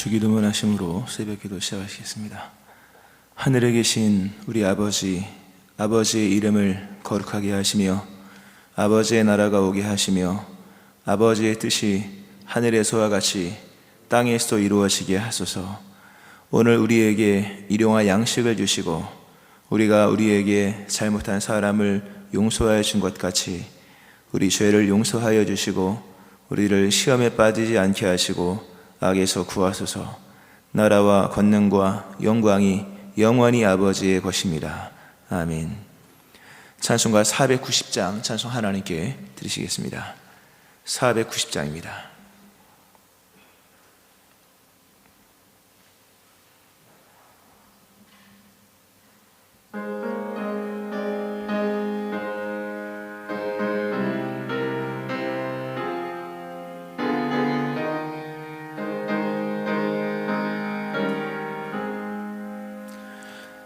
주기도문 하심으로 새벽기도 시작하시겠습니다. 하늘에 계신 우리 아버지, 아버지의 이름을 거룩하게 하시며 아버지의 나라가 오게 하시며 아버지의 뜻이 하늘에서와 같이 땅에서도 이루어지게 하소서. 오늘 우리에게 일용할 양식을 주시고 우리가 우리에게 잘못한 사람을 용서하여 준 것 같이 우리 죄를 용서하여 주시고 우리를 시험에 빠지지 않게 하시고 악에서 구하소서. 나라와 권능과 영광이 영원히 아버지의 것입니다. 아멘. 찬송가 490장 찬송 하나님께 드리시겠습니다. 490장입니다.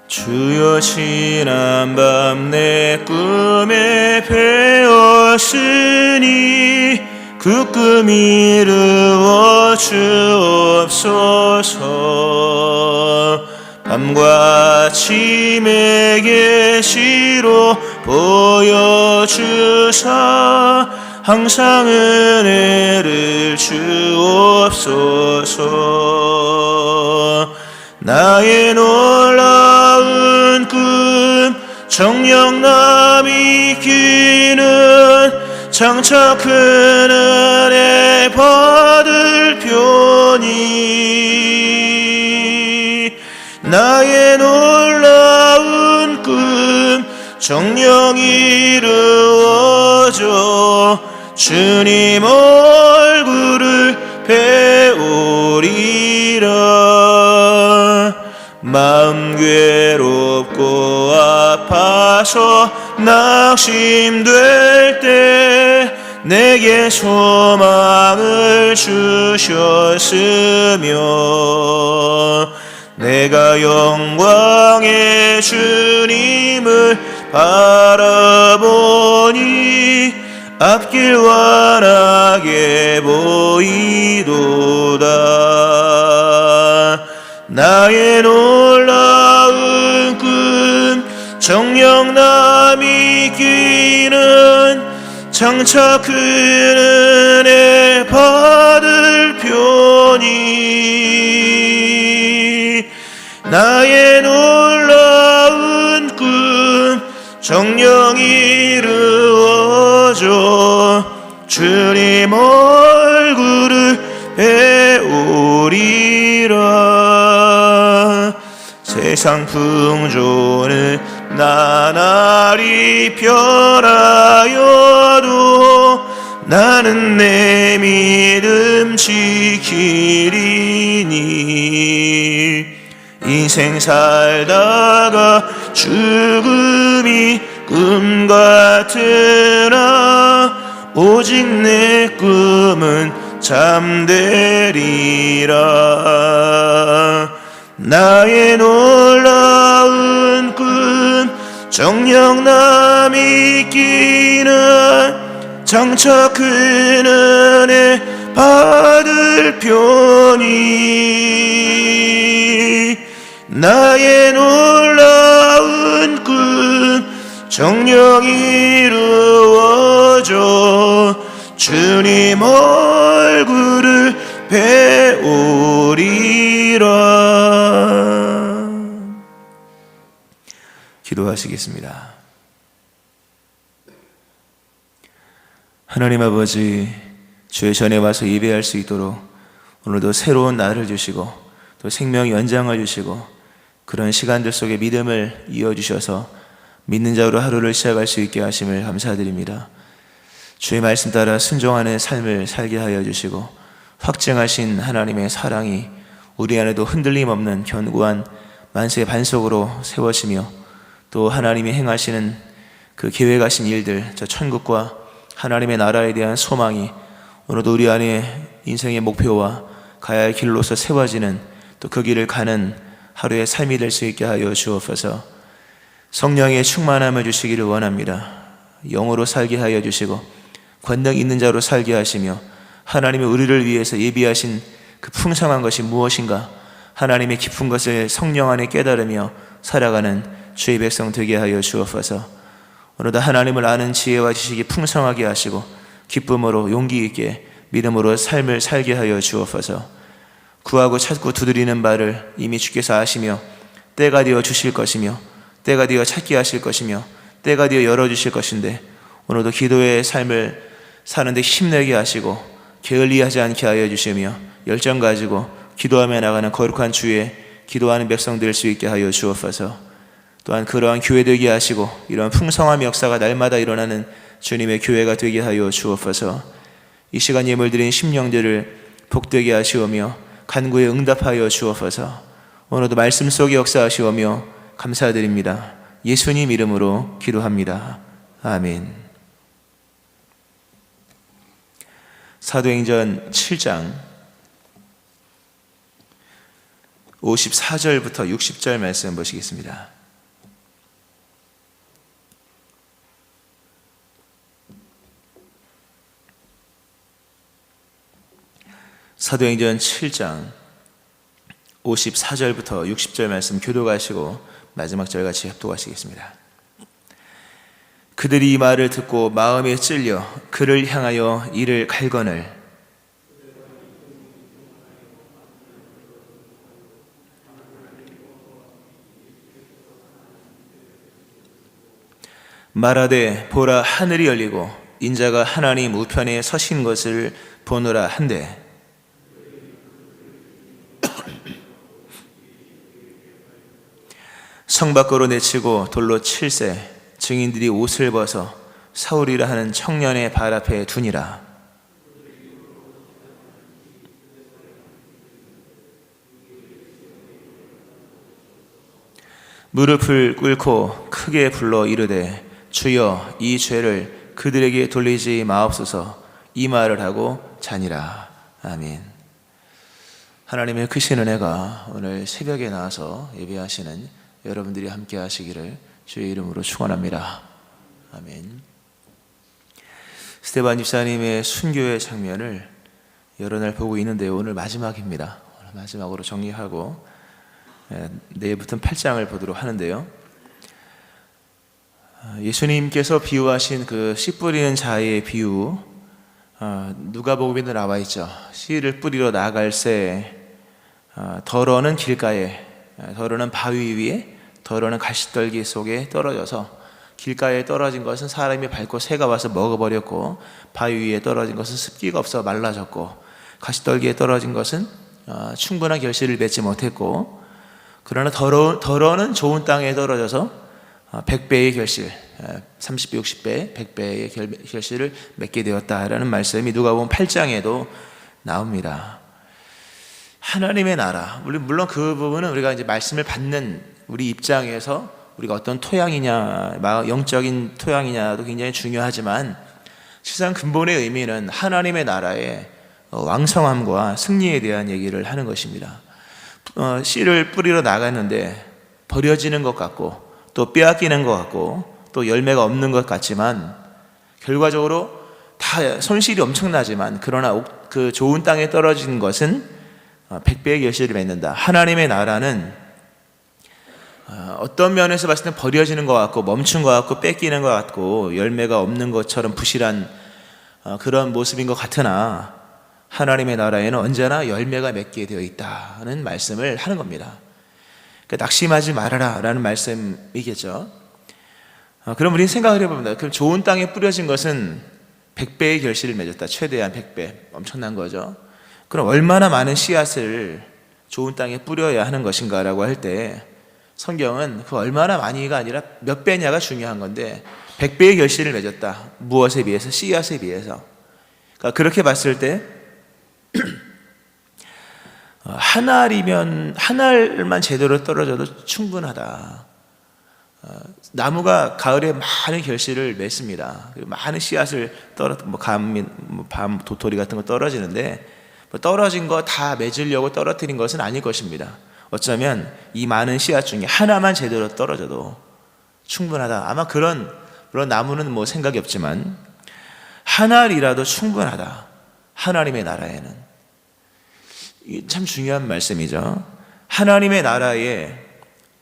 주여 지난밤 내 꿈에 배었으니 그 꿈 이루어 주옵소서. 밤과 아침에 계시로 보여주사 항상 은혜를 주옵소서. 나의 놀라운 꿈 정녕 남이 끼는 장차 큰 은혜 받을 편이 나의 놀라운 꿈 정녕 이루어져 주님 얼굴을 배우리라. 마음 괴롭고 아파서 낙심될 때 내게 소망을 주셨으며 내가 영광의 주님을 바라보니 앞길 환하게 보이도다. 나의 놀라운 꿈 정녕 남이 끼는 장차 큰 은혜 받을 편이 나의 놀라운 꿈 정녕 이루어져 주님 얼굴을 배우리라. 세상 풍조는 나날이 변하여도 나는 내 믿음 지키리니 인생 살다가 죽음이 꿈 같으나 오직 내 꿈은 잠되리라. 나의 놀라운 꿈 정녕 남이 끼는 장차 큰 은혜 받을 편이 나의 놀라운 꿈 정녕 이루어져 주님 얼굴을 배우리라. 기도하시겠습니다. 하나님 아버지, 주의 전에 와서 예배할 수 있도록 오늘도 새로운 날을 주시고 또 생명 연장을 주시고 그런 시간들 속에 믿음을 이어주셔서 믿는 자로 하루를 시작할 수 있게 하심을 감사드립니다. 주의 말씀 따라 순종하는 삶을 살게 하여 주시고 확증하신 하나님의 사랑이 우리 안에도 흔들림 없는 견고한 만세의 반석으로 세워지며 또 하나님이 행하시는 그 계획하신 일들, 저 천국과 하나님의 나라에 대한 소망이 오늘도 우리 안에 인생의 목표와 가야 할 길로서 세워지는 또 그 길을 가는 하루의 삶이 될 수 있게 하여 주옵소서. 성령의 충만함을 주시기를 원합니다. 영으로 살게 하여 주시고 권능 있는 자로 살게 하시며 하나님이 우리를 위해서 예비하신 그 풍성한 것이 무엇인가, 하나님의 깊은 것을 성령 안에 깨달으며 살아가는 주의 백성 되게 하여 주옵소서. 오늘도 하나님을 아는 지혜와 지식이 풍성하게 하시고 기쁨으로 용기 있게 믿음으로 삶을 살게 하여 주옵소서. 구하고 찾고 두드리는 바를 이미 주께서 아시며 때가 되어 주실 것이며 때가 되어 찾게 하실 것이며 때가 되어 열어주실 것인데, 오늘도 기도의 삶을 사는데 힘내게 하시고 게을리하지 않게 하여 주시며 열정 가지고 기도하며 나가는 거룩한 주에 기도하는 백성 될 수 있게 하여 주옵소서. 또한 그러한 교회 되게 하시고 이러한 풍성한 역사가 날마다 일어나는 주님의 교회가 되게 하여 주옵소서. 이 시간 예물 드린 심령들을 복되게 하시오며 간구에 응답하여 주옵소서. 오늘도 말씀 속에 역사하시오며 감사드립니다. 예수님 이름으로 기도합니다. 아멘. 사도행전 7장 54절부터 60절 말씀 보시겠습니다. 사도행전 7장 54절부터 60절 말씀 교도가시고 마지막 절 같이 합독하시겠습니다. 그들이 이 말을 듣고 마음에 찔려 그를 향하여 이를 갈거늘 말하되 보라, 하늘이 열리고 인자가 하나님 우편에 서신 것을 보노라 한데, 성 밖으로 내치고 돌로 칠세 증인들이 옷을 벗어 사울이라 하는 청년의 발 앞에 두니라. 무릎을 꿇고 크게 불러 이르되 주여 이 죄를 그들에게 돌리지 마옵소서, 이 말을 하고 자니라. 아멘. 하나님의 크신 은혜가 오늘 새벽에 나와서 예배하시는 여러분들이 함께 하시기를 주의 이름으로 축원합니다. 아멘. 스테반 집사님의 순교의 장면을 여러 날 보고 있는데요, 오늘 마지막입니다. 오늘 마지막으로 정리하고 내일부터는 8장을 보도록 하는데요, 예수님께서 비유하신 그 씨 뿌리는 자의 비유, 누가복음에도 나와 있죠. 씨를 뿌리러 나갈새 덜어는 길가에, 덜어는 바위 위에, 덜어는 가시떨기 속에 떨어져서, 길가에 떨어진 것은 사람이 밟고 새가 와서 먹어버렸고, 바위 위에 떨어진 것은 습기가 없어 말라졌고, 가시떨기에 떨어진 것은 충분한 결실을 맺지 못했고, 그러나 덜어는 좋은 땅에 떨어져서 100배의 결실, 30배, 60배, 100배의 결실을 맺게 되었다라는 말씀이 누가복음 8장에도 나옵니다. 하나님의 나라, 물론 그 부분은 우리가 이제 말씀을 받는 우리 입장에서 우리가 어떤 토양이냐, 영적인 토양이냐도 굉장히 중요하지만, 실상 근본의 의미는 하나님의 나라의 왕성함과 승리에 대한 얘기를 하는 것입니다. 씨를 뿌리러 나갔는데 버려지는 것 같고, 또 빼앗기는 것 같고, 또 열매가 없는 것 같지만, 결과적으로 다 손실이 엄청나지만, 그러나 그 좋은 땅에 떨어진 것은 100배의 결실을 맺는다. 하나님의 나라는 어떤 면에서 봤을 때 버려지는 것 같고, 멈춘 것 같고, 뺏기는 것 같고, 열매가 없는 것처럼 부실한 그런 모습인 것 같으나, 하나님의 나라에는 언제나 열매가 맺게 되어 있다는 말씀을 하는 겁니다. 그러니까 낙심하지 말아라 라는 말씀이겠죠. 그럼 우리는 생각을 해봅니다. 그럼 좋은 땅에 뿌려진 것은 100배의 결실을 맺었다. 최대한 100배. 엄청난 거죠. 그럼 얼마나 많은 씨앗을 좋은 땅에 뿌려야 하는 것인가 라고 할 때, 성경은 그 얼마나 많이가 아니라 몇 배냐가 중요한 건데, 100배의 결실을 맺었다. 무엇에 비해서? 씨앗에 비해서. 그러니까 그렇게 봤을 때 한 알만 제대로 떨어져도 충분하다. 나무가 가을에 많은 결실을 맺습니다. 많은 씨앗을 밤 도토리 같은 거 떨어지는데, 떨어진 거 다 맺으려고 떨어뜨린 것은 아닐 것입니다. 어쩌면 이 많은 씨앗 중에 하나만 제대로 떨어져도 충분하다. 아마 그런 나무는 뭐 생각이 없지만 한 알이라도 충분하다. 하나님의 나라에는. 이게 참 중요한 말씀이죠. 하나님의 나라의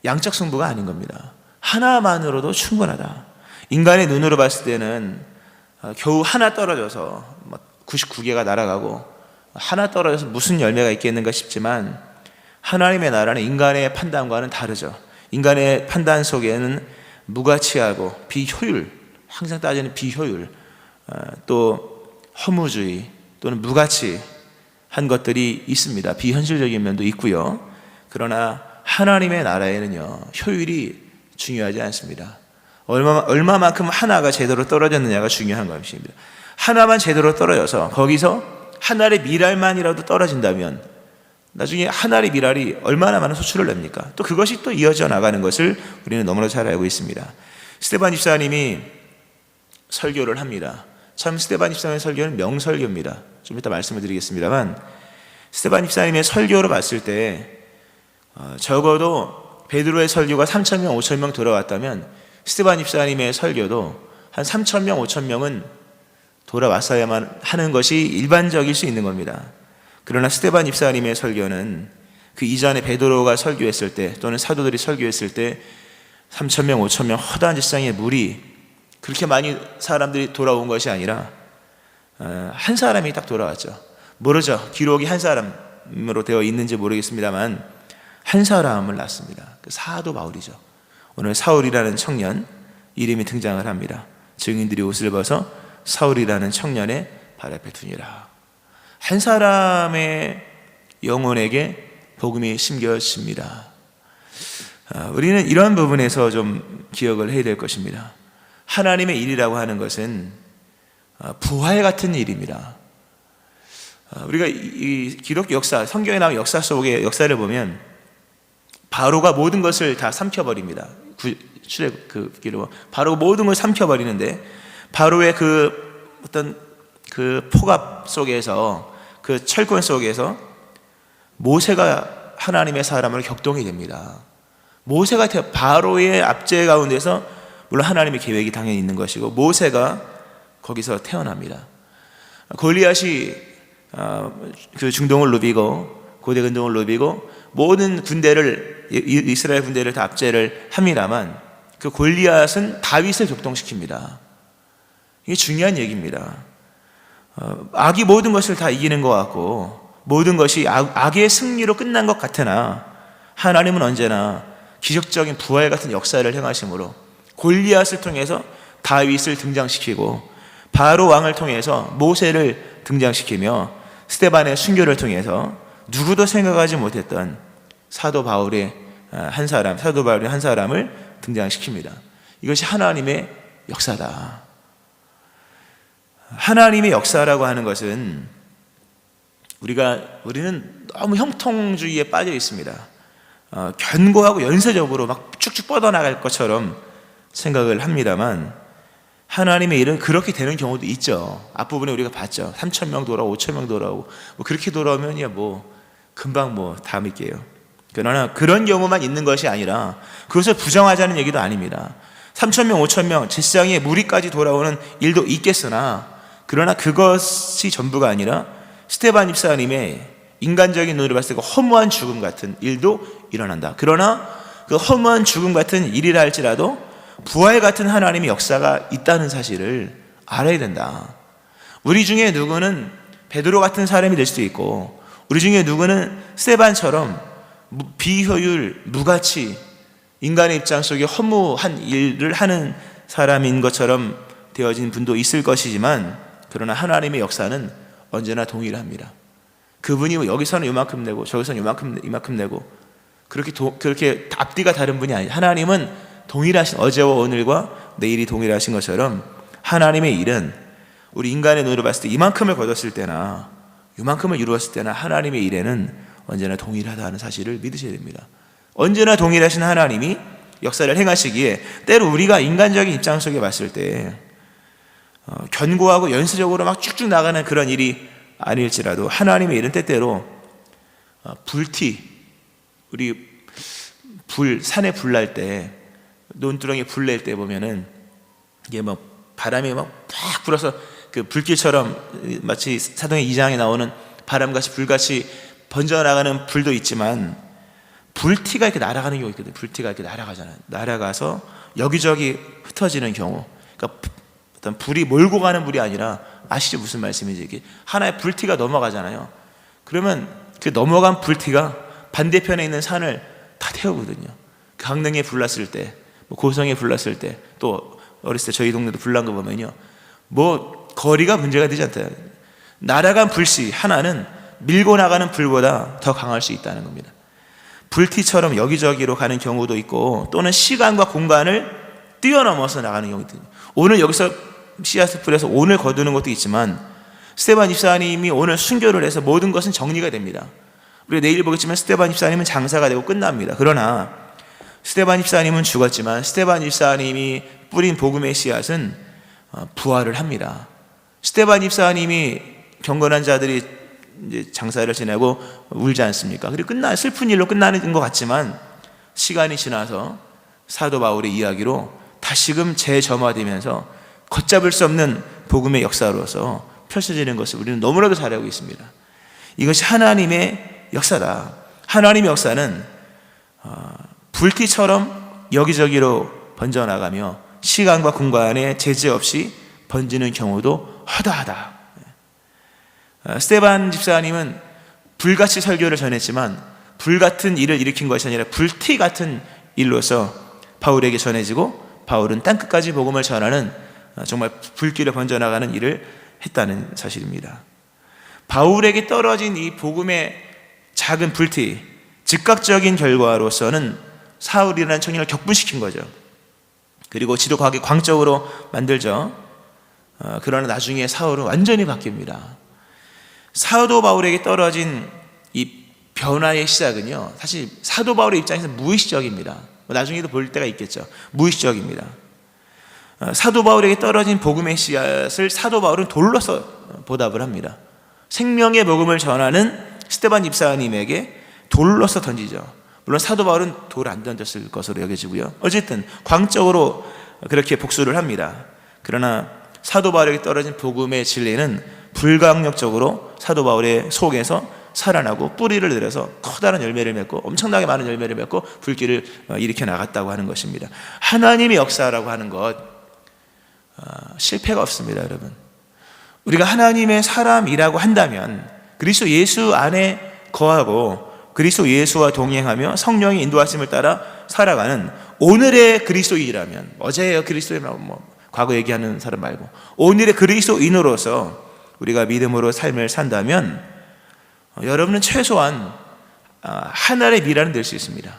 양적 승부가 아닌 겁니다. 하나만으로도 충분하다. 인간의 눈으로 봤을 때는 겨우 하나 떨어져서 99개가 날아가고 하나 떨어져서 무슨 열매가 있겠는가 싶지만, 하나님의 나라는 인간의 판단과는 다르죠. 인간의 판단 속에는 무가치하고 비효율, 항상 따지는 비효율, 또 허무주의 또는 무가치한 것들이 있습니다. 비현실적인 면도 있고요. 그러나 하나님의 나라에는요, 효율이 중요하지 않습니다. 얼마만큼 하나가 제대로 떨어졌느냐가 중요한 것입니다. 하나만 제대로 떨어져서 거기서 하나의 밀알만이라도 떨어진다면 나중에 하나의 밀알이 얼마나 많은 소출을 냅니까? 또 그것이 또 이어져 나가는 것을 우리는 너무나 잘 알고 있습니다. 스데반 집사님이 설교를 합니다. 참 스데반 집사님의 설교는 명설교입니다. 좀 이따 말씀을 드리겠습니다만, 스데반 집사님의 설교를 봤을 때 적어도 베드로의 설교가 3,000명, 5,000명 돌아왔다면 스데반 집사님의 설교도 한 3,000명, 5,000명은 돌아왔어야만 하는 것이 일반적일 수 있는 겁니다. 그러나 스데반 집사님의 설교는 그 이전에 베드로가 설교했을 때 또는 사도들이 설교했을 때 3,000명, 5,000명 허다한 지상의 물이 그렇게 많이 사람들이 돌아온 것이 아니라 한 사람이 딱 돌아왔죠. 모르죠. 기록이 한 사람으로 되어 있는지 모르겠습니다만 한 사람을 낳습니다. 그 사도 바울이죠. 오늘 사울이라는 청년 이름이 등장을 합니다. 증인들이 옷을 벗어 사울이라는 청년의 발 앞에 두니라. 한 사람의 영혼에게 복음이 심겨집니다. 우리는 이런 부분에서 좀 기억을 해야 될 것입니다. 하나님의 일이라고 하는 것은 부활 같은 일입니다. 우리가 이 기독 역사, 성경에 나온 역사 속의 역사를 보면 바로가 모든 것을 다 삼켜버립니다. 바로가 모든 걸 삼켜버리는데, 바로의 어떤 폭압 속에서, 그 철권 속에서 모세가 하나님의 사람으로 격동이 됩니다. 모세가 바로의 압제 가운데서, 물론 하나님의 계획이 당연히 있는 것이고, 모세가 거기서 태어납니다. 골리앗이 그 중동을 누비고 고대 근동을 누비고 모든 군대를, 이스라엘 군대를 다 압제를 합니다만, 그 골리앗은 다윗을 격동시킵니다. 이게 중요한 얘기입니다. 악이 모든 것을 다 이기는 것 같고 모든 것이 악의 승리로 끝난 것 같으나, 하나님은 언제나 기적적인 부활 같은 역사를 행하심으로 골리앗을 통해서 다윗을 등장시키고 바로 왕을 통해서 모세를 등장시키며 스데반의 순교를 통해서 누구도 생각하지 못했던 사도 바울의 한 사람을 등장시킵니다. 이것이 하나님의 역사다. 하나님의 역사라고 하는 것은 우리는 너무 형통주의에 빠져 있습니다. 견고하고 연쇄적으로 막 쭉쭉 뻗어나갈 것처럼 생각을 합니다만, 하나님의 일은 그렇게 되는 경우도 있죠. 앞부분에 우리가 봤죠. 3,000명 돌아오고 5,000명 돌아오고 그렇게 돌아오면 금방 다 믿게요. 그러나 그런 경우만 있는 것이 아니라 그것을 부정하자는 얘기도 아닙니다. 3,000명, 5,000명 제사장의 무리까지 돌아오는 일도 있겠으나, 그러나 그것이 전부가 아니라 스데반 집사님의 인간적인 눈으로 봤을 때 허무한 죽음 같은 일도 일어난다. 그러나 그 허무한 죽음 같은 일이라 할지라도 부활 같은 하나님의 역사가 있다는 사실을 알아야 된다. 우리 중에 누구는 베드로 같은 사람이 될 수도 있고, 우리 중에 누구는 스데반처럼 비효율, 무가치, 인간의 입장 속에 허무한 일을 하는 사람인 것처럼 되어진 분도 있을 것이지만, 그러나 하나님의 역사는 언제나 동일합니다. 그분이 여기서는 요만큼 내고 저기서는 이만큼 내고 그렇게 앞뒤가 다른 분이 아니에요. 하나님은 동일하신, 어제와 오늘과 내일이 동일하신 것처럼 하나님의 일은 우리 인간의 눈으로 봤을 때 이만큼을 거뒀을 때나 이만큼을 이루었을 때나 하나님의 일에는 언제나 동일하다는 사실을 믿으셔야 됩니다. 언제나 동일하신 하나님이 역사를 행하시기에 때로 우리가 인간적인 입장 속에 봤을 때 견고하고 연쇄적으로 막 쭉쭉 나가는 그런 일이 아닐지라도, 하나님의 일은 때때로 우리 산에 불 날 때, 논두렁에 불 낼 때 보면은 이게 바람이 팍 불어서 그 불길처럼 마치 사도행 2장에 나오는 바람같이 불같이 번져나가는 불도 있지만 불티가 이렇게 날아가는 경우가 있거든요. 불티가 이렇게 날아가잖아요. 날아가서 여기저기 흩어지는 경우. 그러니까 어떤 불이 몰고 가는 불이 아니라, 아시죠? 무슨 말씀인지. 이게 하나의 불티가 넘어가잖아요. 그러면 그 넘어간 불티가 반대편에 있는 산을 다 태우거든요. 강릉에 불났을 때, 고성에 불났을 때, 또 어렸을 때 저희 동네도 불난 거 보면요, 거리가 문제가 되지 않다. 날아간 불씨 하나는 밀고 나가는 불보다 더 강할 수 있다는 겁니다. 불티처럼 여기저기로 가는 경우도 있고, 또는 시간과 공간을 뛰어넘어서 나가는 경우도 있거든요. 오늘 여기서 씨앗을 뿌려서 오늘 거두는 것도 있지만, 스데반 집사님이 오늘 순교를 해서 모든 것은 정리가 됩니다. 우리가 내일 보겠지만 스데반 집사님은 장사가 되고 끝납니다. 그러나 스데반 집사님은 죽었지만 스데반 집사님이 뿌린 복음의 씨앗은 부활을 합니다. 스데반 집사님이 경건한 자들이 이제 장사를 지내고 울지 않습니까? 그리고 슬픈 일로 끝나는 것 같지만, 시간이 지나서 사도 바울의 이야기로 다시금 재점화되면서 걷잡을 수 없는 복음의 역사로서 펼쳐지는 것을 우리는 너무나도 잘 알고 있습니다. 이것이 하나님의 역사다. 하나님의 역사는 불티처럼 여기저기로 번져나가며 시간과 공간에 제재 없이 번지는 경우도 허다하다. 스데반 집사님은 불같이 설교를 전했지만 불같은 일을 일으킨 것이 아니라 불티 같은 일로서 바울에게 전해지고, 바울은 땅끝까지 복음을 전하는 정말 불길에 번져나가는 일을 했다는 사실입니다. 바울에게 떨어진 이 복음의 작은 불티, 즉각적인 결과로서는 사울이라는 청년을 격분시킨 거죠. 그리고 지독하게 광적으로 만들죠. 그러나 나중에 사울은 완전히 바뀝니다. 사도 바울에게 떨어진 이 변화의 시작은요, 사실 사도 바울의 입장에서 무의식적입니다. 나중에도 볼 때가 있겠죠. 무의식적입니다. 사도 바울에게 떨어진 복음의 씨앗을 사도 바울은 돌로서 보답을 합니다. 생명의 복음을 전하는 스데반 집사님에게 돌로서 던지죠. 물론 사도 바울은 돌 안 던졌을 것으로 여겨지고요. 어쨌든 광적으로 그렇게 복수를 합니다. 그러나 사도 바울에게 떨어진 복음의 진리는 불강력적으로 사도 바울의 속에서 살아나고 뿌리를 내려서 커다란 열매를 맺고 엄청나게 많은 열매를 맺고 불길을 일으켜 나갔다고 하는 것입니다. 하나님의 역사라고 하는 것, 실패가 없습니다, 여러분. 우리가 하나님의 사람이라고 한다면 그리스도 예수 안에 거하고 그리스도 예수와 동행하며 성령의 인도하심을 따라 살아가는 오늘의 그리스도인이라면, 어제의 그리스도인 과거 얘기하는 사람 말고 오늘의 그리스도인으로서 우리가 믿음으로 삶을 산다면 여러분은 최소한 하나의 미랄은 될 수 있습니다.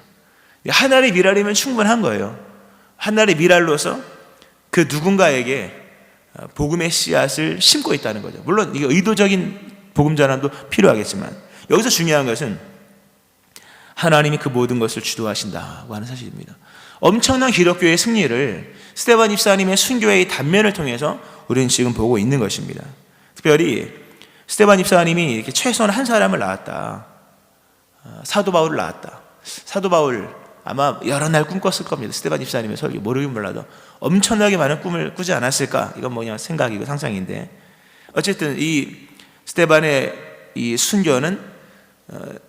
하나의 미랄이면 충분한 거예요. 하나의 미랄로서 그 누군가에게 복음의 씨앗을 심고 있다는 거죠. 물론 이게 의도적인 복음 전환도 필요하겠지만, 여기서 중요한 것은 하나님이 그 모든 것을 주도하신다고 하는 사실입니다. 엄청난 기독교의 승리를 스데반 집사님의 순교의 단면을 통해서 우리는 지금 보고 있는 것입니다. 특별히 스데반 집사님이 이렇게 최소한 한 사람을 낳았다. 사도 바울을 낳았다. 사도 바울 아마 여러 날 꿈꿨을 겁니다. 스데반 집사님의 설교, 모르긴 몰라도 엄청나게 많은 꿈을 꾸지 않았을까? 이건 뭐냐 생각이고 상상인데, 어쨌든 이 스데반의 이 순교는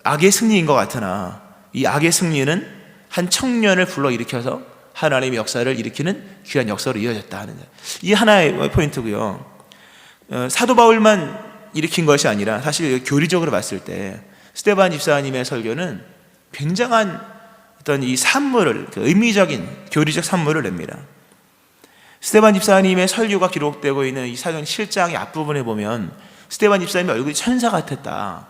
악의 승리인 것 같으나 이 악의 승리는 한 청년을 불러일으켜서 하나님의 역사를 일으키는 귀한 역사로 이어졌다 하는, 이 하나의 포인트고요. 사도 바울만 일으킨 것이 아니라 사실 교리적으로 봤을 때 스데반 집사님의 설교는 굉장한 어떤 이 산물을, 의미적인 교리적 산물을 냅니다. 스데반 집사님의 설교가 기록되고 있는 이 사도행 7장의 앞부분에 보면 스데반 집사님의 얼굴이 천사 같았다.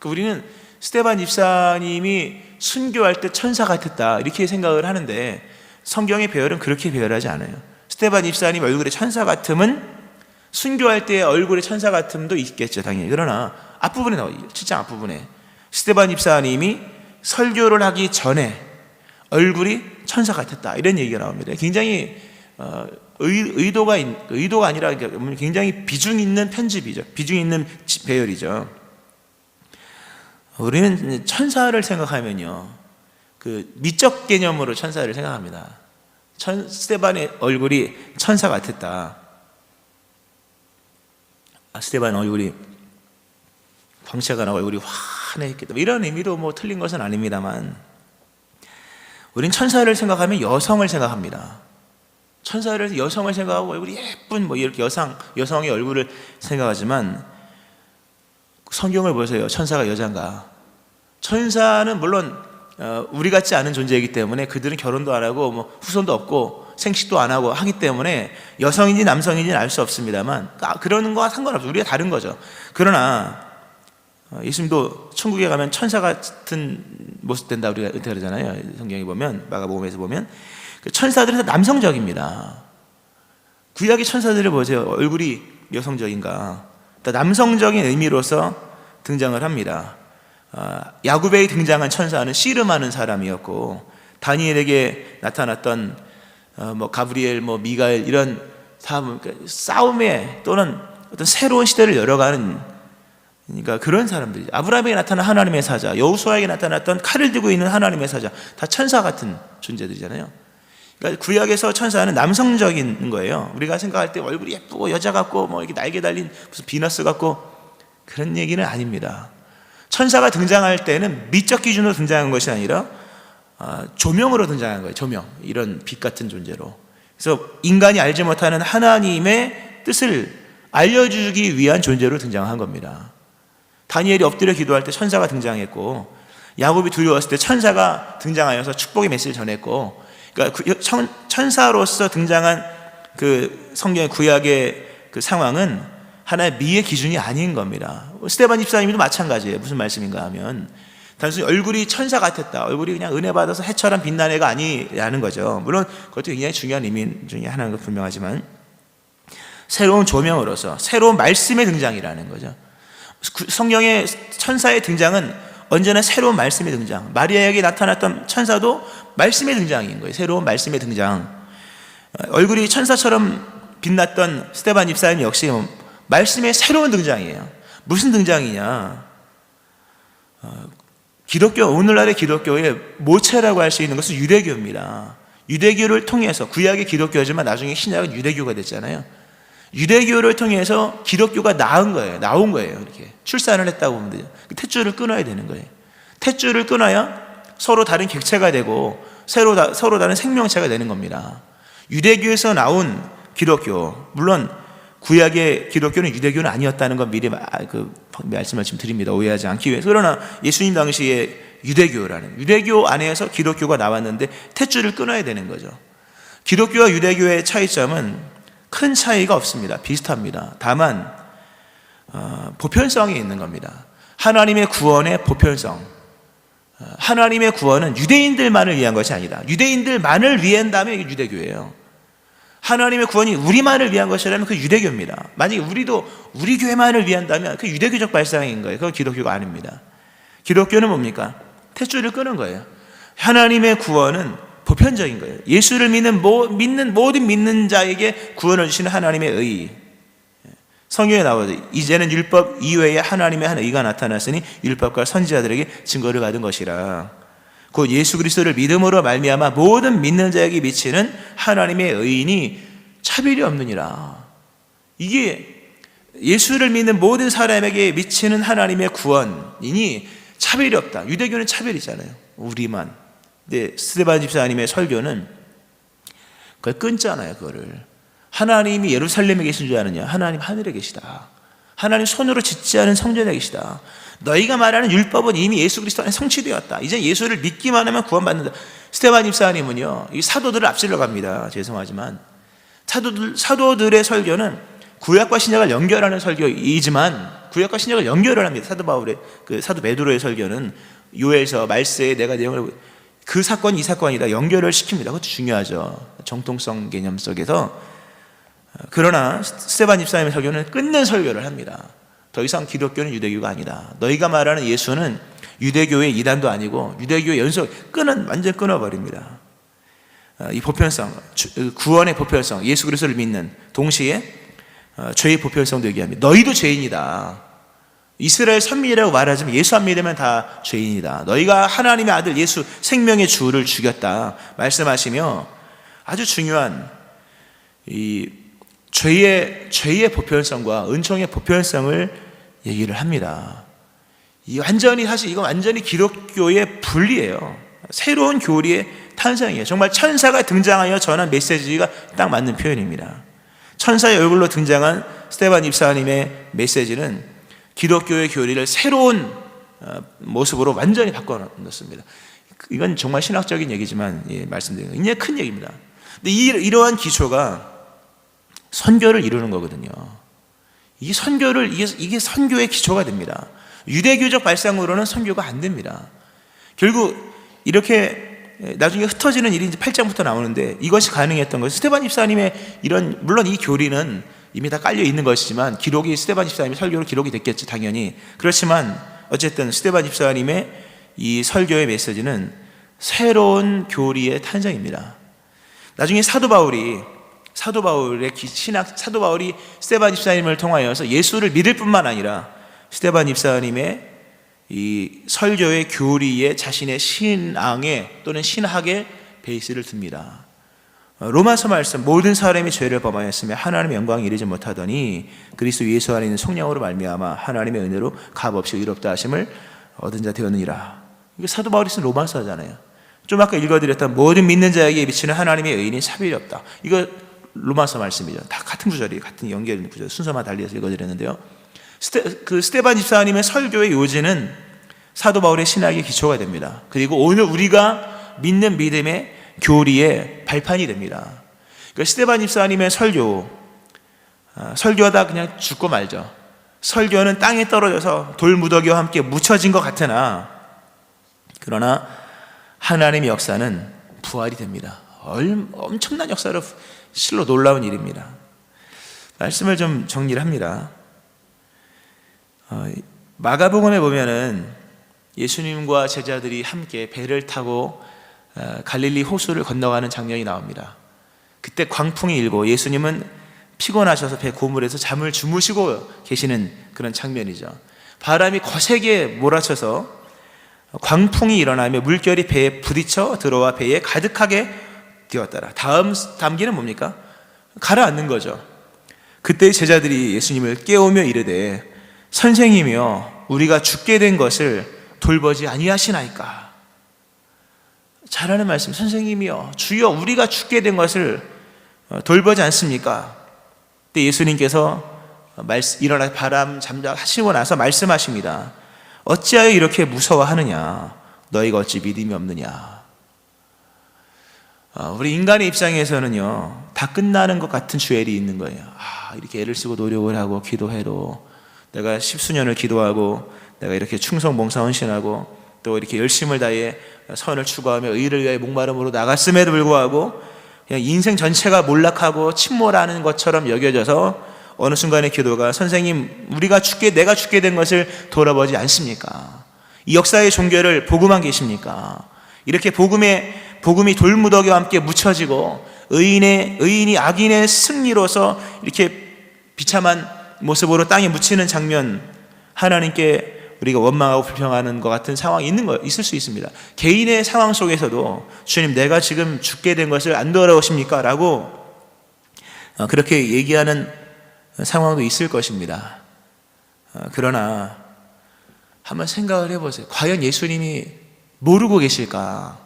우리는 스데반 집사님이 순교할 때 천사 같았다 이렇게 생각을 하는데, 성경의 배열은 그렇게 배열하지 않아요. 스데반 집사님 얼굴에 천사 같음은 순교할 때의 얼굴에 천사 같음도 있겠죠, 당연히. 그러나 앞부분에 나와요. 7장 앞부분에 스데반 집사님이 설교를 하기 전에 얼굴이 천사 같았다 이런 얘기가 나옵니다. 굉장히 의도가 아니라 굉장히 비중 있는 편집이죠. 비중 있는 배열이죠. 우리는 천사를 생각하면요, 그 미적 개념으로 천사를 생각합니다. 스데반의 얼굴이 천사 같았다. 스데반 얼굴이 광채가 나고 얼굴이 했겠다, 이런 의미로 뭐 틀린 것은 아닙니다만, 우린 천사를 생각하면 여성을 생각합니다. 천사를, 여성을 생각하고 얼굴이 예쁜 뭐 이렇게 여성의 얼굴을 생각하지만, 성경을 보세요. 천사가 여잔가? 천사는 물론 우리 같지 않은 존재이기 때문에 그들은 결혼도 안 하고 뭐 후손도 없고 생식도 안 하고 하기 때문에 여성인지 남성인지는 알 수 없습니다만, 그러는 거와 상관없어요. 우리가 다른 거죠. 그러나 예수님도 천국에 가면 천사 같은 모습 된다 우리가 그러잖아요. 성경에 보면, 마가복음에서 보면 그 천사들은 다 남성적입니다. 구약의 천사들을 보세요. 얼굴이 여성적인가? 다 남성적인 의미로서 등장을 합니다. 야곱에 등장한 천사는 씨름하는 사람이었고, 다니엘에게 나타났던 뭐 가브리엘, 뭐 미가엘, 이런 싸움에 또는 어떤 새로운 시대를 열어가는, 그러니까 그런 사람들이, 아브라함에게 나타난 하나님의 사자, 여호수아에게 나타났던 칼을 들고 있는 하나님의 사자, 다 천사 같은 존재들이잖아요. 그러니까 구약에서 천사는 남성적인 거예요. 우리가 생각할 때 얼굴이 예쁘고 여자 같고 뭐 이렇게 날개 달린 무슨 비너스 같고 그런 얘기는 아닙니다. 천사가 등장할 때는 미적 기준으로 등장한 것이 아니라 조명으로 등장한 거예요. 조명, 이런 빛 같은 존재로. 그래서 인간이 알지 못하는 하나님의 뜻을 알려주기 위한 존재로 등장한 겁니다. 다니엘이 엎드려 기도할 때 천사가 등장했고, 야곱이 두려웠을 때 천사가 등장하여서 축복의 메시지를 전했고, 그러니까 천사로서 등장한 그 성경의 구약의 그 상황은 하나의 미의 기준이 아닌 겁니다. 스데반 집사님도 마찬가지예요. 무슨 말씀인가 하면, 단순히 얼굴이 천사 같았다, 얼굴이 그냥 은혜 받아서 해처럼 빛난 애가 아니라는 거죠. 물론 그것도 굉장히 중요한 의미 중에 하나인 건 분명하지만, 새로운 조명으로서 새로운 말씀의 등장이라는 거죠. 성경의 천사의 등장은 언제나 새로운 말씀의 등장. 마리아에게 나타났던 천사도 말씀의 등장인 거예요. 새로운 말씀의 등장. 얼굴이 천사처럼 빛났던 스데반 집사님 역시 말씀의 새로운 등장이에요. 무슨 등장이냐? 기독교, 오늘날의 기독교의 모체라고 할 수 있는 것은 유대교입니다. 유대교를 통해서, 구약의 기독교지만 나중에 신약은 유대교가 됐잖아요. 유대교를 통해서 기독교가 나온 거예요. 이렇게 출산을 했다고 보면 되죠. 탯줄을 끊어야 되는 거예요. 탯줄을 끊어야 서로 다른 객체가 되고 서로 다른 생명체가 되는 겁니다. 유대교에서 나온 기독교, 물론 구약의 기독교는 유대교는 아니었다는 건 미리 말씀을 지금 드립니다. 오해하지 않기 위해서. 그러나 예수님 당시에 유대교 안에서 기독교가 나왔는데 탯줄을 끊어야 되는 거죠. 기독교와 유대교의 차이점은 큰 차이가 없습니다. 비슷합니다. 다만 보편성이 있는 겁니다. 하나님의 구원의 보편성. 하나님의 구원은 유대인들만을 위한 것이 아니다. 유대인들만을 위한다면 이게 유대교예요. 하나님의 구원이 우리만을 위한 것이라면 그 유대교입니다. 만약에 우리 교회만을 위한다면 그 유대교적 발상인 거예요. 그건 기독교가 아닙니다. 기독교는 뭡니까? 탯줄을 끄는 거예요. 하나님의 구원은 보편적인 거예요. 예수를 믿는 모든 믿는 자에게 구원을 주시는 하나님의 의. 성경에 나와요. 이제는 율법 이외에 하나님의 한 의가 나타났으니 율법과 선지자들에게 증거를 받은 것이라. 곧 예수 그리스도를 믿음으로 말미암아 모든 믿는 자에게 미치는 하나님의 의인이 차별이 없느니라. 이게 예수를 믿는 모든 사람에게 미치는 하나님의 구원이니 차별이 없다. 유대교는 차별이잖아요. 우리만. 근데 스데반 집사님의 설교는 그걸 끊잖아요. 그거를. 하나님이 예루살렘에 계신 줄 아느냐? 하나님 하늘에 계시다. 하나님 손으로 짓지 않은 성전에 계시다. 너희가 말하는 율법은 이미 예수 그리스도 안에 성취되었다. 이제 예수를 믿기만 하면 구원받는다. 스데반 집사님은요, 이 사도들을 앞질러 갑니다. 죄송하지만 사도들의 설교는 구약과 신약을 연결하는 설교이지만 구약과 신약을 연결을 합니다. 사도 바울의 사도 베드로의 설교는 요엘서 말세에 내가 내용을 그 사건 이 사건이다 연결을 시킵니다. 그것도 중요하죠. 정통성 개념 속에서. 그러나 스데반 집사님의 설교는 끊는 설교를 합니다. 더 이상 기독교는 유대교가 아니다. 너희가 말하는 예수는 유대교의 이단도 아니고 유대교의 연속 완전 끊어버립니다. 이 보편성, 구원의 보편성, 예수 그리스도를 믿는 동시에 죄의 보편성도 얘기합니다. 너희도 죄인이다. 이스라엘 선민이라고 말하지만 예수 안 믿으면 다 죄인이다. 너희가 하나님의 아들 예수 생명의 주를 죽였다 말씀하시며 아주 중요한 이 죄의 보편성과 은총의 보편성을 얘기를 합니다. 이건 완전히 기독교의 분리예요. 새로운 교리의 탄생이에요. 정말 천사가 등장하여 전한 메시지가 딱 맞는 표현입니다. 천사의 얼굴로 등장한 스데반 집사님의 메시지는 기독교의 교리를 새로운 모습으로 완전히 바꿔놓습니다. 이건 정말 신학적인 얘기지만 말씀드리는 굉장히 큰 얘기입니다. 근데 이러한 기초가 선교를 이루는 거거든요. 이게 선교의 기초가 됩니다. 유대교적 발상으로는 선교가 안 됩니다. 결국 이렇게 나중에 흩어지는 일이 이제 8장부터 나오는데 이것이 가능했던 것은 스데반 집사님의 물론 이 교리는 이미 다 깔려 있는 것이지만 스데반 집사님의 설교로 기록이 됐겠죠, 당연히. 그렇지만 어쨌든 스데반 집사님의 이 설교의 메시지는 새로운 교리의 탄생입니다. 나중에 사도 바울이 스데반 집사님을 통하여서 예수를 믿을 뿐만 아니라 스데반 집사님의 이 설교의 교리에 자신의 신앙의 또는 신학의 베이스를 듭니다. 로마서 말씀, 모든 사람이 죄를 범하였으며 하나님의 영광에 이르지 못하더니 그리스도 예수 안에 있는 성령으로 말미암아 하나님의 은혜로 값없이 의롭다 하심을 얻은 자 되었느니라. 이게 사도 바울이 쓴 로마서잖아요. 좀 아까 읽어드렸던 모든 믿는 자에게 미치는 하나님의 의인이 차별이 없다. 이거 로마서 말씀이죠. 다 같은 구절이 같은 연결 구절, 순서만 달리해서 읽어드렸는데요. 스데반 집사님의 설교의 요지는 사도 바울의 신학의 기초가 됩니다. 그리고 오늘 우리가 믿는 믿음의 교리의 발판이 됩니다. 그러니까 스데반 집사님의 설교하다 그냥 죽고 말죠. 설교는 땅에 떨어져서 돌무더기와 함께 묻혀진 것 같으나 그러나 하나님의 역사는 부활이 됩니다. 엄청난 역사로 실로 놀라운 일입니다. 말씀을 좀 정리를 합니다. 마가복음에 보면은 예수님과 제자들이 함께 배를 타고 갈릴리 호수를 건너가는 장면이 나옵니다. 그때 광풍이 일고 예수님은 피곤하셔서 배 고물에서 잠을 주무시고 계시는 그런 장면이죠. 바람이 거세게 몰아쳐서 광풍이 일어나며 물결이 배에 부딪혀 들어와 배에 가득하게 뛰었더라. 다음 단계는 뭡니까? 가라앉는 거죠. 그때 제자들이 예수님을 깨우며 이르되 선생님이여 우리가 죽게 된 것을 돌보지 아니하시나이까. 잘하는 말씀. 선생님이여 주여 우리가 죽게 된 것을 돌보지 않습니까? 그때 예수님께서 일어나 바람 잠잠하시고 나서 말씀하십니다. 어찌하여 이렇게 무서워하느냐? 너희가 어찌 믿음이 없느냐? 우리 인간의 입장에서는요, 다 끝나는 것 같은 주엘이 있는 거예요. 이렇게 애를 쓰고 노력을 하고 기도해도 내가 10수년을 기도하고 내가 이렇게 충성 봉사 헌신하고 또 이렇게 열심을 다해 선을 추구하며 의를 위하여 목마름으로 나갔음에도 불구하고 그냥 인생 전체가 몰락하고 침몰하는 것처럼 여겨져서 어느 순간의 기도가 선생님 내가 죽게 된 것을 돌아보지 않습니까? 이 역사의 종교를 보고만 계십니까? 이렇게 복음이 돌무더기와 함께 묻혀지고 의인이 악인의 승리로서 이렇게 비참한 모습으로 땅에 묻히는 장면, 하나님께 우리가 원망하고 불평하는 것 같은 상황이 있을 수 있습니다. 개인의 상황 속에서도 주님 내가 지금 죽게 된 것을 안 돌아오십니까? 라고 그렇게 얘기하는 상황도 있을 것입니다. 그러나 한번 생각을 해보세요. 과연 예수님이 모르고 계실까?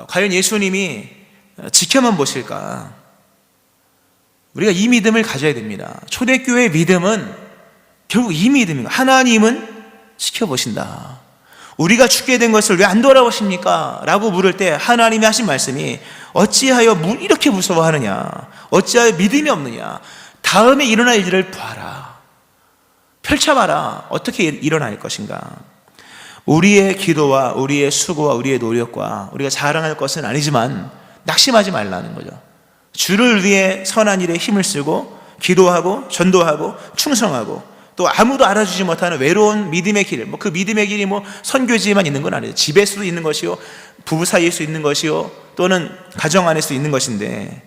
과연 예수님이 지켜만 보실까? 우리가 이 믿음을 가져야 됩니다. 초대교회의 믿음은 결국 이 믿음입니다. 하나님은 지켜보신다. 우리가 죽게 된 것을 왜 안 돌아오십니까? 라고 물을 때 하나님이 하신 말씀이 어찌하여 이렇게 무서워하느냐? 어찌하여 믿음이 없느냐? 다음에 일어날 일을 봐라. 펼쳐봐라. 어떻게 일어날 것인가? 우리의 기도와 우리의 수고와 우리의 노력과 우리가 자랑할 것은 아니지만 낙심하지 말라는 거죠. 주를 위해 선한 일에 힘을 쓰고 기도하고 전도하고 충성하고 또 아무도 알아주지 못하는 외로운 믿음의 길, 그 믿음의 길이 선교지에만 있는 건 아니에요. 집에서도 있는 것이요, 부부 사이에서 있는 것이요, 또는 가정 안에서 있는 것인데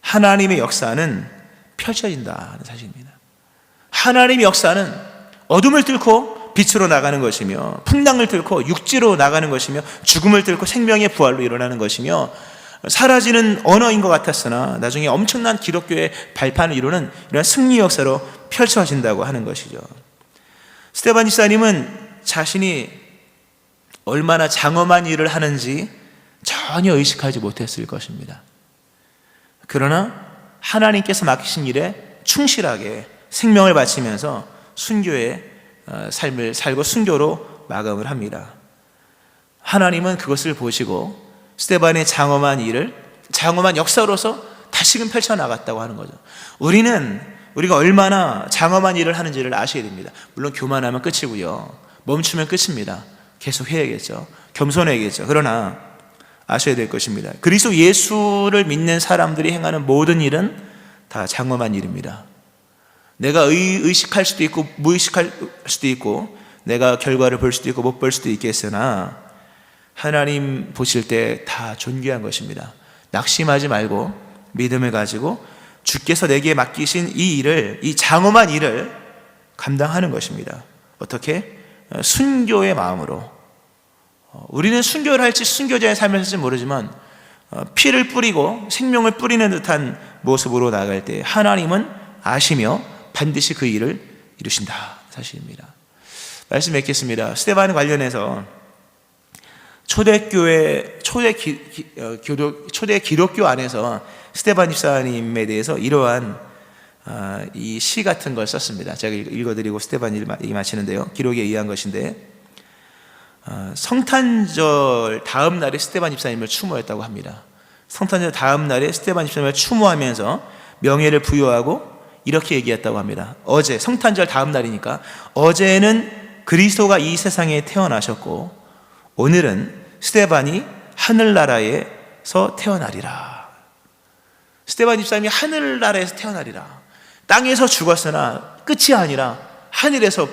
하나님의 역사는 펼쳐진다는 사실입니다. 하나님의 역사는 어둠을 뚫고 빛으로 나가는 것이며 풍랑을 뚫고 육지로 나가는 것이며 죽음을 뚫고 생명의 부활로 일어나는 것이며 사라지는 언어인 것 같았으나 나중에 엄청난 기독교의 발판을 이루는 이런 승리 역사로 펼쳐진다고 하는 것이죠. 스데반 집사님은 자신이 얼마나 장엄한 일을 하는지 전혀 의식하지 못했을 것입니다. 그러나 하나님께서 맡기신 일에 충실하게 생명을 바치면서 순교의 삶을 살고 순교로 마감을 합니다. 하나님은 그것을 보시고 스데반의 장엄한 일을 장엄한 역사로서 다시금 펼쳐나갔다고 하는 거죠. 우리가 얼마나 장엄한 일을 하는지를 아셔야 됩니다. 물론 교만하면 끝이고요, 멈추면 끝입니다. 계속 해야겠죠. 겸손해야겠죠. 그러나 아셔야 될 것입니다. 그리스도 예수를 믿는 사람들이 행하는 모든 일은 다 장엄한 일입니다. 내가 의식할 수도 있고 무의식할 수도 있고, 내가 결과를 볼 수도 있고 못 볼 수도 있겠으나 하나님 보실 때 다 존귀한 것입니다. 낙심하지 말고 믿음을 가지고 주께서 내게 맡기신 이 일을, 이 장엄한 일을 감당하는 것입니다. 어떻게? 순교의 마음으로. 우리는 순교를 할지 순교자의 삶을 살지 모르지만 피를 뿌리고 생명을 뿌리는 듯한 모습으로 나아갈 때 하나님은 아시며 반드시 그 일을 이루신다 사실입니다. 말씀 맺겠습니다. 스데반 관련해서 초대 기독교 안에서 스데반 집사님에 대해서 이러한 이 시 같은 걸 썼습니다. 제가 읽어드리고 스데반이 마치는데요, 기록에 의한 것인데, 성탄절 다음 날에 스데반 집사님을 추모했다고 합니다. 성탄절 다음 날에 스데반 집사님을 추모하면서 명예를 부여하고 이렇게 얘기했다고 합니다. 어제, 성탄절 다음 날이니까 어제는 그리스도가 이 세상에 태어나셨고 오늘은 스데반이 하늘나라에서 태어나리라. 스데반 집사님이 하늘나라에서 태어나리라. 땅에서 죽었으나 끝이 아니라 하늘에서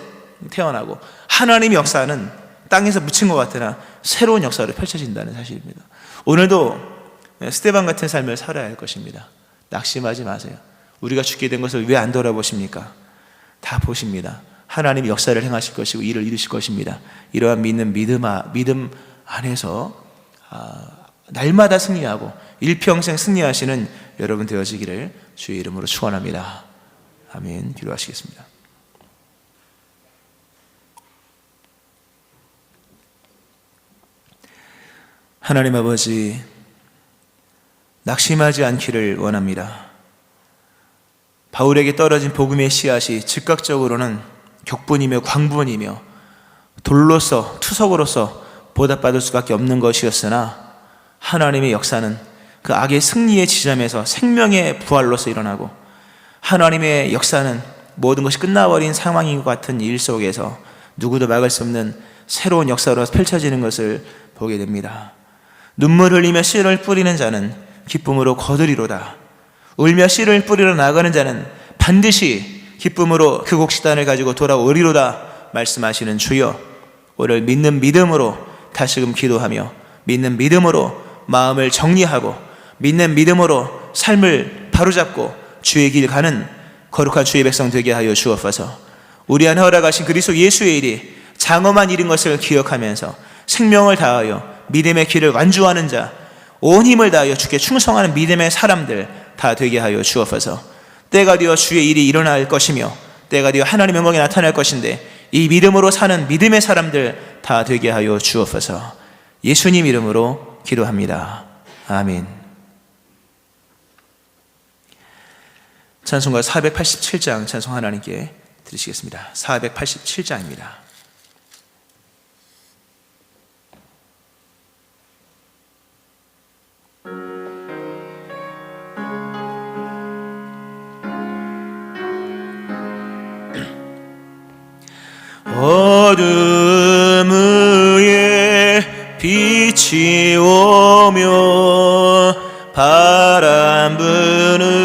태어나고, 하나님의 역사는 땅에서 묻힌 것 같으나 새로운 역사로 펼쳐진다는 사실입니다. 오늘도 스데반 같은 삶을 살아야 할 것입니다. 낙심하지 마세요. 우리가 죽게 된 것을 왜 안 돌아보십니까? 다 보십니다. 하나님이 역사를 행하실 것이고 일을 이루실 것입니다. 이러한 믿음 안에서 날마다 승리하고 일평생 승리하시는 여러분 되어지기를 주의 이름으로 축원합니다. 아멘. 기도하시겠습니다. 하나님 아버지, 낙심하지 않기를 원합니다. 바울에게 떨어진 복음의 씨앗이 즉각적으로는 격분이며 광분이며 돌로서 투석으로서 보답받을 수밖에 없는 것이었으나, 하나님의 역사는 그 악의 승리의 지점에서 생명의 부활로서 일어나고, 하나님의 역사는 모든 것이 끝나버린 상황인 것 같은 일 속에서 누구도 막을 수 없는 새로운 역사로 펼쳐지는 것을 보게 됩니다. 눈물 흘리며 씨를 뿌리는 자는 기쁨으로 거두리로다. 울며 씨를 뿌리러 나가는 자는 반드시 기쁨으로 그 곡식단을 가지고 돌아오리로다 말씀하시는 주여, 오늘 믿는 믿음으로 다시금 기도하며 믿는 믿음으로 마음을 정리하고 믿는 믿음으로 삶을 바로잡고 주의 길 가는 거룩한 주의 백성 되게 하여 주옵소서. 우리 안에 허락하신 그리스도 예수의 일이 장엄한 일인 것을 기억하면서 생명을 다하여 믿음의 길을 완주하는 자, 온 힘을 다하여 주께 충성하는 믿음의 사람들 다 되게 하여 주옵소서. 때가 되어 주의 일이 일어날 것이며 때가 되어 하나님의 영광이 나타날 것인데, 이 믿음으로 사는 믿음의 사람들 다 되게 하여 주옵소서. 예수님 이름으로 기도합니다. 아멘. 찬송가 487장 찬송 하나님께 드리시겠습니다. 487장입니다. 어둠 위에 빛이 오며 바람 부는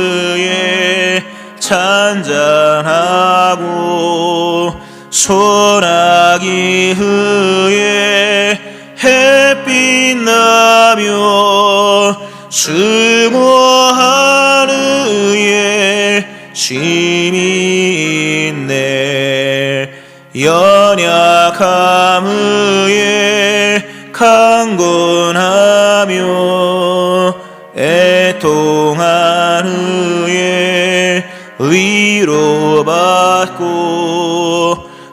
찬잔하고 소나기 후에 햇빛 나며 수고하는 후에 쉼이 있네. 연약함 후에 강건하며 애통한 후에 위로받고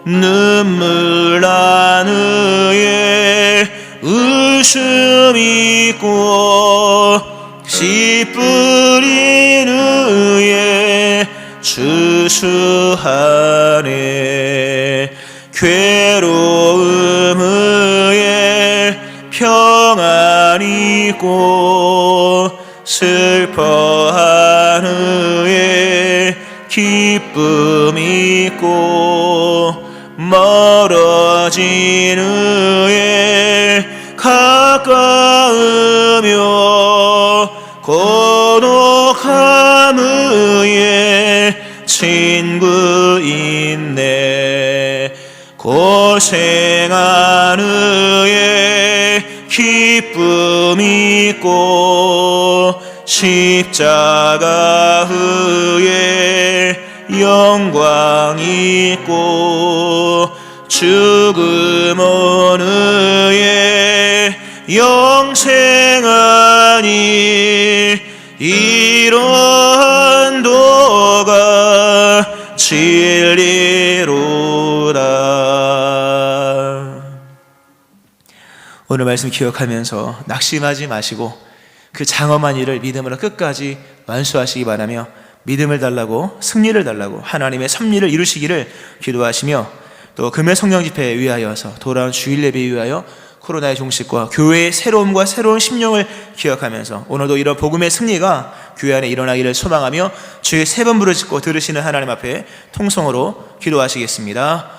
눈물 난 후에 웃음 있고 씨 뿌린 후에 추수하네. 괴로움 후에 평안 있고 슬퍼한 후에 기쁨 있고 멀어진 후에 가까우며 고독함 후에 친구 있네. 고생한 후에 기쁨 있고 십자가 후에 영광 있고 죽음 온 후에 영생하니 이러한 도가 진리로다. 오늘 말씀 기억하면서 낙심하지 마시고 그 장엄한 일을 믿음으로 끝까지 완수하시기 바라며 믿음을 달라고 승리를 달라고 하나님의 섭리를 이루시기를 기도하시며 또 금요 성령 집회에 위하여서 돌아온 주일 예배에 위하여 코로나의 종식과 교회의 새로움과 새로운 심령을 기억하면서 오늘도 이런 복음의 승리가 교회 안에 일어나기를 소망하며 주의 세 번 부르짖고 들으시는 하나님 앞에 통성으로 기도하시겠습니다.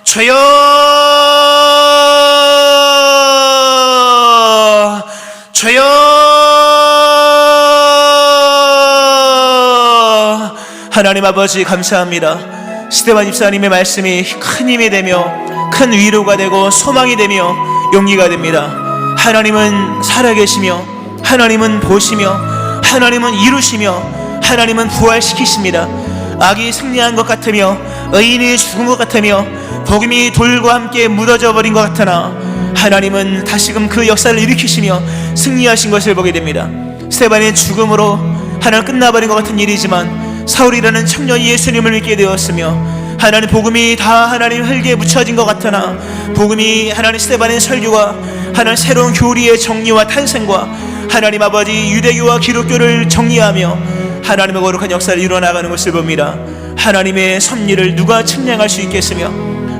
주여, 주여, 주여. 하나님 아버지 감사합니다. 스데반 집사님의 말씀이 큰 힘이 되며 큰 위로가 되고 소망이 되며 용기가 됩니다. 하나님은 살아계시며 하나님은 보시며 하나님은 이루시며 하나님은 부활시키십니다. 악이 승리한 것 같으며 의인이 죽은 것 같으며 복음이 돌과 함께 묻어져 버린 것 같으나 하나님은 다시금 그 역사를 일으키시며 승리하신 것을 보게 됩니다. 스데반의 죽음으로 하나님 끝나버린 것 같은 일이지만 사울이라는 청년이 예수님을 믿게 되었으며 하나님 복음이 다 하나님 흙에 묻혀진 것 같으나 복음이 하나님 스데반의 설교와 하나님 새로운 교리의 정리와 탄생과 하나님 아버지 유대교와 기독교를 정리하며 하나님의 거룩한 역사를 이루어나가는 것을 봅니다. 하나님의 섭리를 누가 측량할 수 있겠으며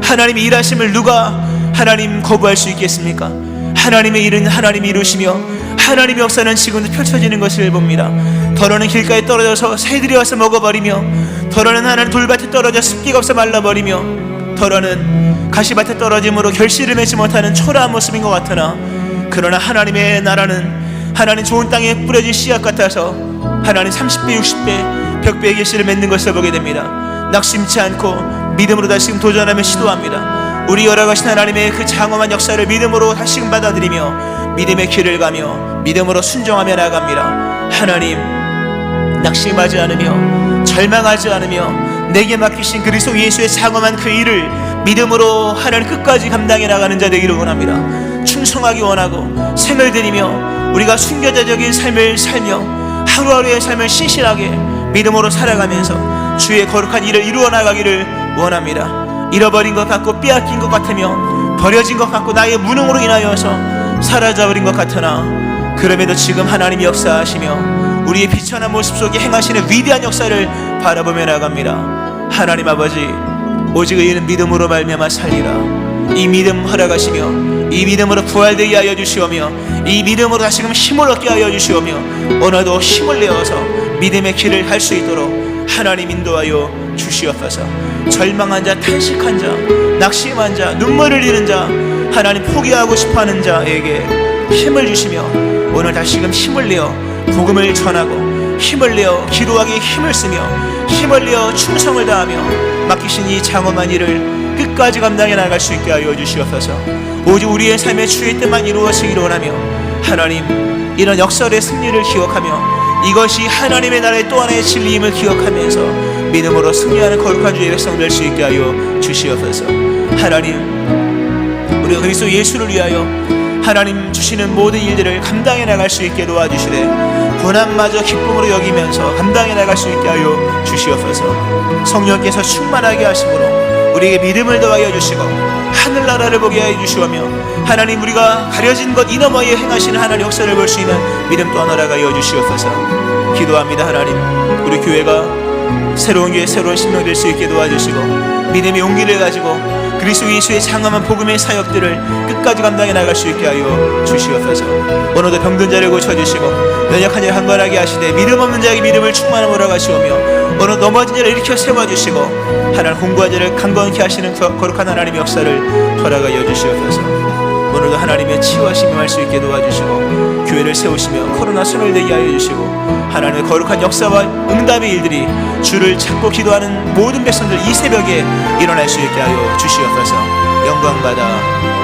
하나님의 일하심을 누가 하나님 거부할 수 있겠습니까? 하나님의 일은 하나님이 이루시며 하나님의 역사는 지금도 펼쳐지는 것을 봅니다. 더러는 길가에 떨어져서 새들이 와서 먹어버리며 더러는 하나님 돌밭에 떨어져 습기가 없어 말라버리며 더러는 가시밭에 떨어짐으로 결실을 맺지 못하는 초라한 모습인 것 같으나 그러나 하나님의 나라는 하나님 좋은 땅에 뿌려진 씨앗 같아서 하나님 30배 60배 벽배의 결실을 맺는 것을 보게 됩니다. 낙심치 않고 믿음으로 다시금 도전하며 시도합니다. 우리 열어가신 하나님의 그 장엄한 역사를 믿음으로 다시금 받아들이며 믿음의 길을 가며 믿음으로 순종하며 나아갑니다. 하나님 낙심하지 않으며 절망하지 않으며 내게 맡기신 그리스도 예수의 장엄한 그 일을 믿음으로 하나님 끝까지 감당해 나가는 자 되기를 원합니다. 충성하기 원하고 생을 들이며 우리가 순교자적인 삶을 살며 하루하루의 삶을 신실하게 믿음으로 살아가면서 주의 거룩한 일을 이루어 나가기를 원합니다. 잃어버린 것 같고 빼앗긴 것 같으며 버려진 것 같고 나의 무능으로 인하여서 사라져버린 것 같으나 그럼에도 지금 하나님이 역사하시며 우리의 비천한 모습 속에 행하시는 위대한 역사를 바라보며 나갑니다. 하나님 아버지 오직 의인은 믿음으로 말미암아 살리라. 이 믿음 허락하시며 이 믿음으로 부활되게 하여 주시오며 이 믿음으로 다시금 힘을 얻게 하여 주시오며 오늘도 힘을 내어서 믿음의 길을 갈 수 있도록 하나님 인도하여 주시옵소서. 절망한 자, 탄식한 자, 낙심한 자, 눈물을 흘리는 자, 하나님 포기하고 싶어하는 자에게 힘을 주시며 오늘 다시금 힘을 내어 복음을 전하고 힘을 내어 기도하기에 힘을 쓰며 힘을 내어 충성을 다하며 맡기신 이 장엄한 일을 끝까지 감당해 나갈 수 있게 하여 주시옵소서. 오직 우리의 삶의 주의 뜻만 이루어지기를 원하며 하나님 이런 역설의 승리를 기억하며 이것이 하나님의 나라의 또 하나의 진리임을 기억하면서 믿음으로 승리하는 거룩한 주의 백성 될 수 있게 하여 주시옵소서. 하나님 우리가 그리스도 예수를 위하여 하나님 주시는 모든 일들을 감당해 나갈 수 있게 도와주시되 고난마저 기쁨으로 여기면서 감당해 나갈 수 있게 하여 주시옵소서. 성령께서 충만하게 하심으로 우리에게 믿음을 더하여 주시고 하늘나라를 보게 하여 주시오며 하나님 우리가 가려진 것 이 너머에 행하시는 하나님 역사를 볼 수 있는 믿음 또한 허락하여 주시옵소서. 기도합니다. 하나님, 우리 교회가 새로운 교회 새로운 신명 될 수 있게 도와주시고 믿음의 용기를 가지고 그리스도 예수의 장엄한 복음의 사역들을 끝까지 감당해 나갈 수 있게 하여 주시옵소서. 오늘도 병든 자를 고쳐주시고 연약한 자를 강건하게 하시되 믿음 없는 자에게 믿음을 충만함으로 가시오며 오늘 넘어진 자를 일으켜 세워주시고 하나님 공부한 자를 강건케 하시는 거룩한 하나님의 역사를 허락하여 주시옵소서. 오늘도 하나님의 치유하심이 할 수 있게 도와주시고 교회를 세우시며 코로나 손을 대게 하여 주시고 하나님의 거룩한 역사와 응답의 일들이 주를 찾고 기도하는 모든 백성들 이 새벽에 일어날 수 있게 하여 주시옵소서. 영광받아